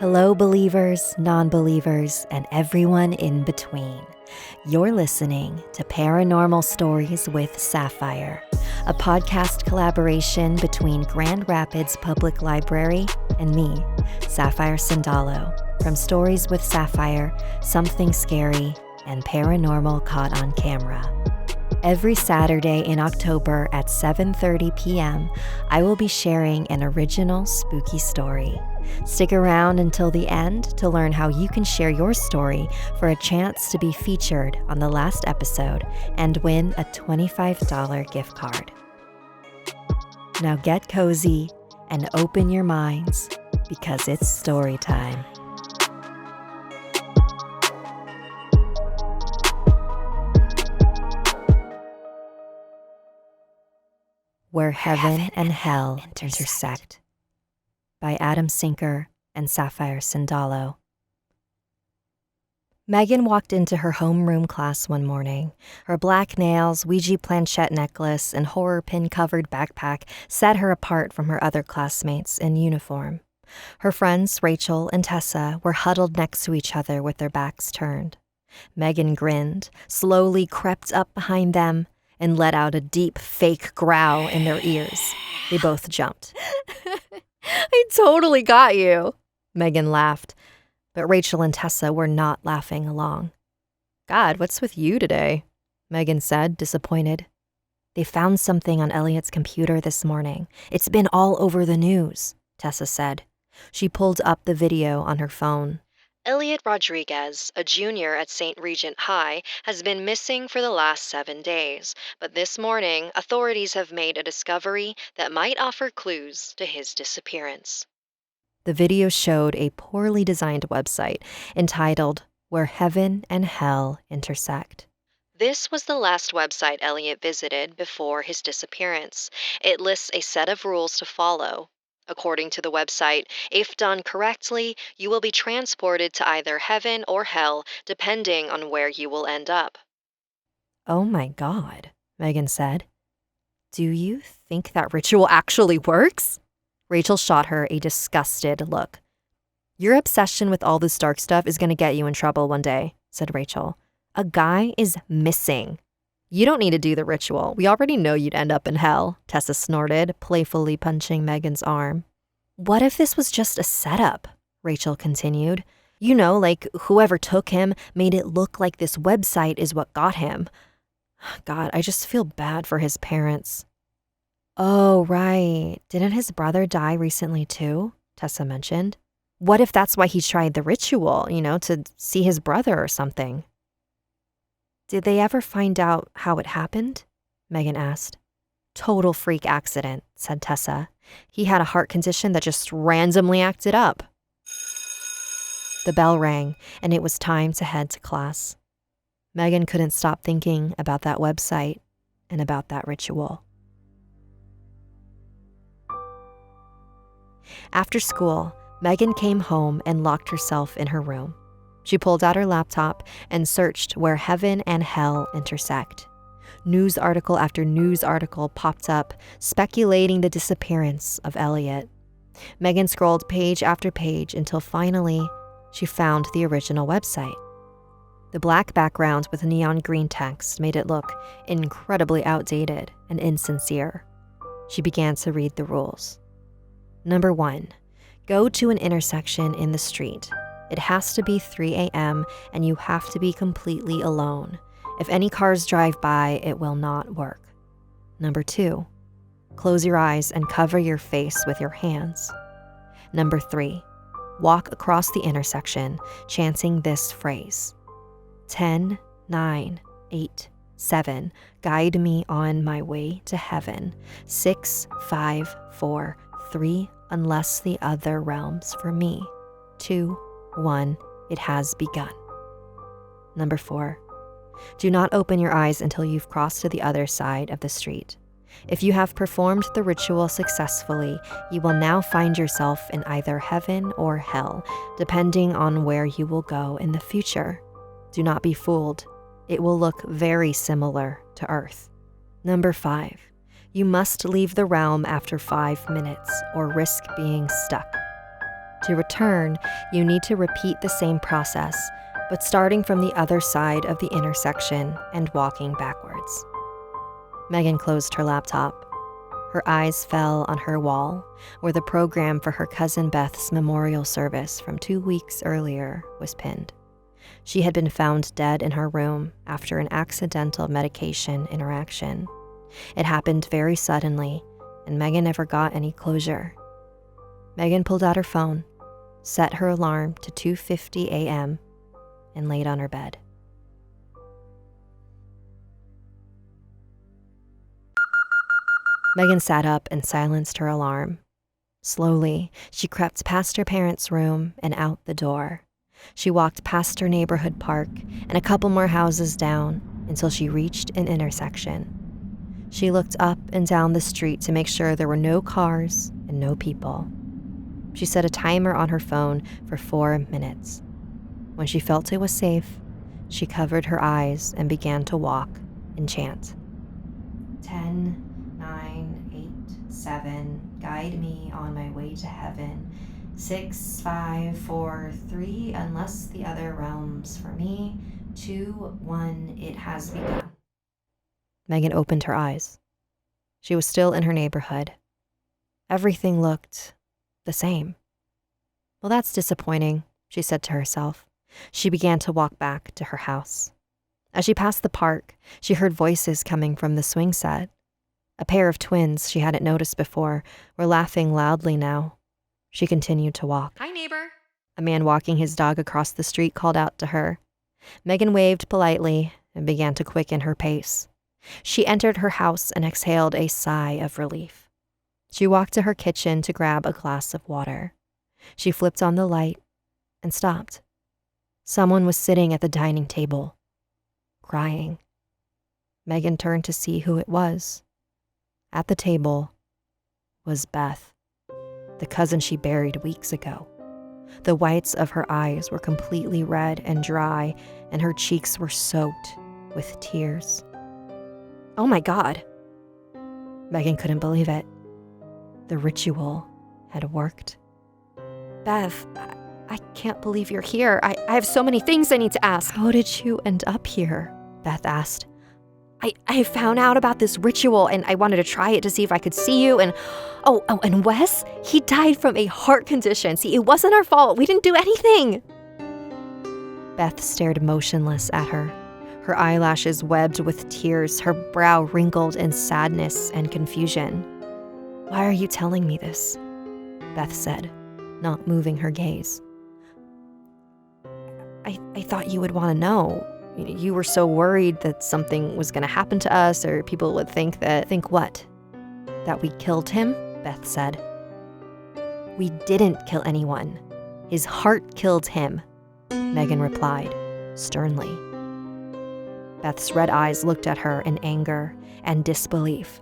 Hello, believers, non-believers, and everyone in between. You're listening to Paranormal Stories with Sapphire, a podcast collaboration between Grand Rapids Public Library and me, Sapphire Sandalo, from Stories with Sapphire, Something Scary, and Paranormal Caught On Camera. Every Saturday in October at 7:30 p.m., I will be sharing an original spooky story. Stick around until the end to learn how you can share your story for a chance to be featured on the last episode and win a $25 gift card. Now get cozy and open your minds because it's story time. Where Heaven and Hell Intersect by Adam Sinker and Sapphire Sandalo. Megan walked into her homeroom class one morning. Her black nails, Ouija planchette necklace, and horror pin-covered backpack set her apart from her other classmates in uniform. Her friends, Rachel and Tessa, were huddled next to each other with their backs turned. Megan grinned, slowly crept up behind them, and let out a deep, fake growl in their ears. They both jumped. I totally got you, Megan laughed, but Rachel and Tessa were not laughing along. God, what's with you today? Megan said, disappointed. They found something on Elliot's computer this morning. It's been all over the news, Tessa said. She pulled up the video on her phone. Elliot Rodriguez, a junior at St. Regent High, has been missing for the last 7 days, but this morning, authorities have made a discovery that might offer clues to his disappearance. The video showed a poorly designed website entitled Where Heaven and Hell Intersect. This was the last website Elliot visited before his disappearance. It lists a set of rules to follow. According to the website, if done correctly, you will be transported to either heaven or hell, depending on where you will end up. Oh my God, Megan said. Do you think that ritual actually works? Rachel shot her a disgusted look. Your obsession with all this dark stuff is going to get you in trouble one day, said Rachel. A guy is missing. You don't need to do the ritual. We already know you'd end up in hell, Tessa snorted, playfully punching Megan's arm. What if this was just a setup? Rachel continued. You know, like whoever took him made it look like this website is what got him. God, I just feel bad for his parents. Oh, right. Didn't his brother die recently too? Tessa mentioned. What if that's why he tried the ritual, to see his brother or something? Did they ever find out how it happened? Megan asked. Total freak accident, said Tessa. He had a heart condition that just randomly acted up. The bell rang, and it was time to head to class. Megan couldn't stop thinking about that website and about that ritual. After school, Megan came home and locked herself in her room. She pulled out her laptop and searched Where Heaven and Hell Intersect. News article after news article popped up, speculating the disappearance of Elliot. Megan scrolled page after page until finally she found the original website. The black background with neon green text made it look incredibly outdated and insincere. She began to read the rules. Number 1, go to an intersection in the street. It has to be 3 a.m. and you have to be completely alone. If any cars drive by, it will not work. Number 2, close your eyes and cover your face with your hands. Number 3, walk across the intersection, chanting this phrase. 10, 9, 8, 7, guide me on my way to heaven. 6, 5, 4, 3, unless the other realms for me. 2, 1, it has begun. Number 4, do not open your eyes until you've crossed to the other side of the street. If you have performed the ritual successfully, you will now find yourself in either heaven or hell, depending on where you will go in the future. Do not be fooled. It will look very similar to Earth. Number 5, you must leave the realm after 5 minutes or risk being stuck. To return, you need to repeat the same process, but starting from the other side of the intersection and walking backwards. Megan closed her laptop. Her eyes fell on her wall, where the program for her cousin Beth's memorial service from 2 weeks earlier was pinned. She had been found dead in her room after an accidental medication interaction. It happened very suddenly, and Megan never got any closure. Megan pulled out her phone, set her alarm to 2:50 a.m., and laid on her bed. Megan sat up and silenced her alarm. Slowly, she crept past her parents' room and out the door. She walked past her neighborhood park and a couple more houses down until she reached an intersection. She looked up and down the street to make sure there were no cars and no people. She set a timer on her phone for 4 minutes. When she felt it was safe, she covered her eyes and began to walk and chant. 10, 9, 8, 7, guide me on my way to heaven. 6, 5, 4, 3, unless the other realms for me. 2, 1, it has begun. Megan opened her eyes. She was still in her neighborhood. Everything looked the same. Well, that's disappointing, she said to herself. She began to walk back to her house. As she passed the park, she heard voices coming from the swing set. A pair of twins she hadn't noticed before were laughing loudly now. She continued to walk. Hi, neighbor. A man walking his dog across the street called out to her. Megan waved politely and began to quicken her pace. She entered her house and exhaled a sigh of relief. She walked to her kitchen to grab a glass of water. She flipped on the light and stopped. Someone was sitting at the dining table, crying. Megan turned to see who it was. At the table was Beth, the cousin she buried weeks ago. The whites of her eyes were completely red and dry, and her cheeks were soaked with tears. Oh my God. Megan couldn't believe it. The ritual had worked. Beth, I can't believe you're here. I have so many things I need to ask. How did you end up here? Beth asked. I found out about this ritual and I wanted to try it to see if I could see you. And and Wes, he died from a heart condition. See, it wasn't our fault. We didn't do anything. Beth stared motionless at her, her eyelashes webbed with tears, her brow wrinkled in sadness and confusion. Why are you telling me this? Beth said, not moving her gaze. I thought you would want to know. You were so worried that something was going to happen to us, or people would think that... Think what? That we killed him? Beth said. We didn't kill anyone. His heart killed him, Megan replied, sternly. Beth's red eyes looked at her in anger and disbelief.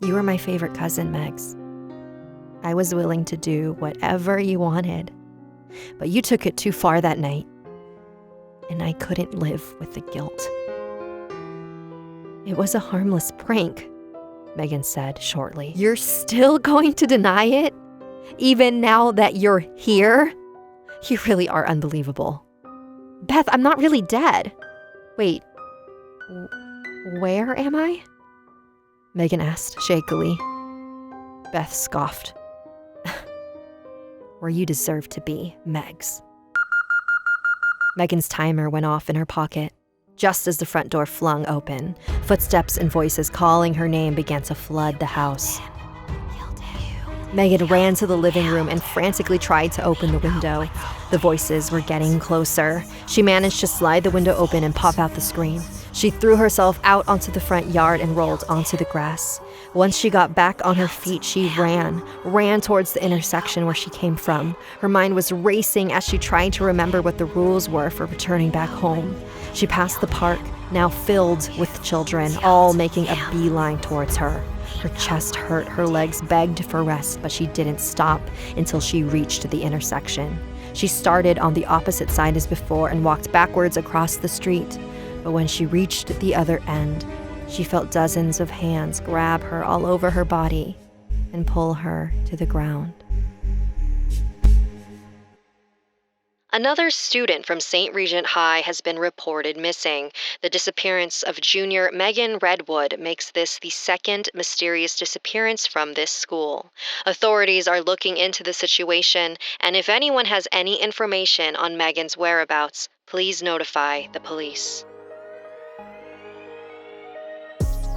You were my favorite cousin, Megs. I was willing to do whatever you wanted, but you took it too far that night, and I couldn't live with the guilt. It was a harmless prank, Megan said shortly. You're still going to deny it? Even now that you're here? You really are unbelievable. Beth, I'm not really dead. Wait, where am I? Megan asked shakily. Beth scoffed. Where you deserve to be, Megs. Megan's timer went off in her pocket. Just as the front door flung open, footsteps and voices calling her name began to flood the house. Megan ran to the living room and frantically tried to open the window. The voices were getting closer. She managed to slide the window open and pop out the screen. She threw herself out onto the front yard and rolled onto the grass. Once she got back on her feet, she ran towards the intersection where she came from. Her mind was racing as she tried to remember what the rules were for returning back home. She passed the park, now filled with children, all making a beeline towards her. Her chest hurt, her legs begged for rest, but she didn't stop until she reached the intersection. She started on the opposite side as before and walked backwards across the street. But when she reached the other end, she felt dozens of hands grab her all over her body and pull her to the ground. Another student from St. Regent High has been reported missing. The disappearance of junior Megan Redwood makes this the second mysterious disappearance from this school. Authorities are looking into the situation, and if anyone has any information on Megan's whereabouts, please notify the police.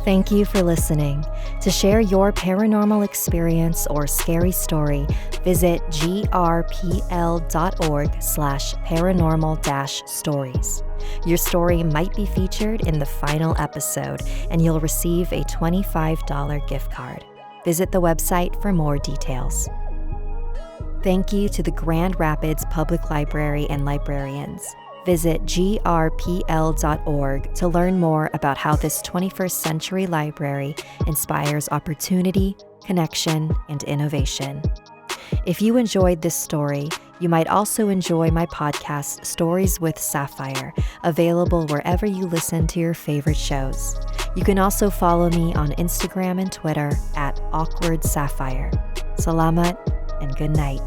Thank you for listening. To share your paranormal experience or scary story, visit grpl.org/paranormal-stories. Your story might be featured in the final episode, and you'll receive a $25 gift card. Visit the website for more details. Thank you to the Grand Rapids Public Library and librarians. Visit grpl.org to learn more about how this 21st century library inspires opportunity, connection, and innovation. If you enjoyed this story, you might also enjoy my podcast, Stories with Sapphire, available wherever you listen to your favorite shows. You can also follow me on Instagram and Twitter @AwkwardSapphire. Salamat and good night.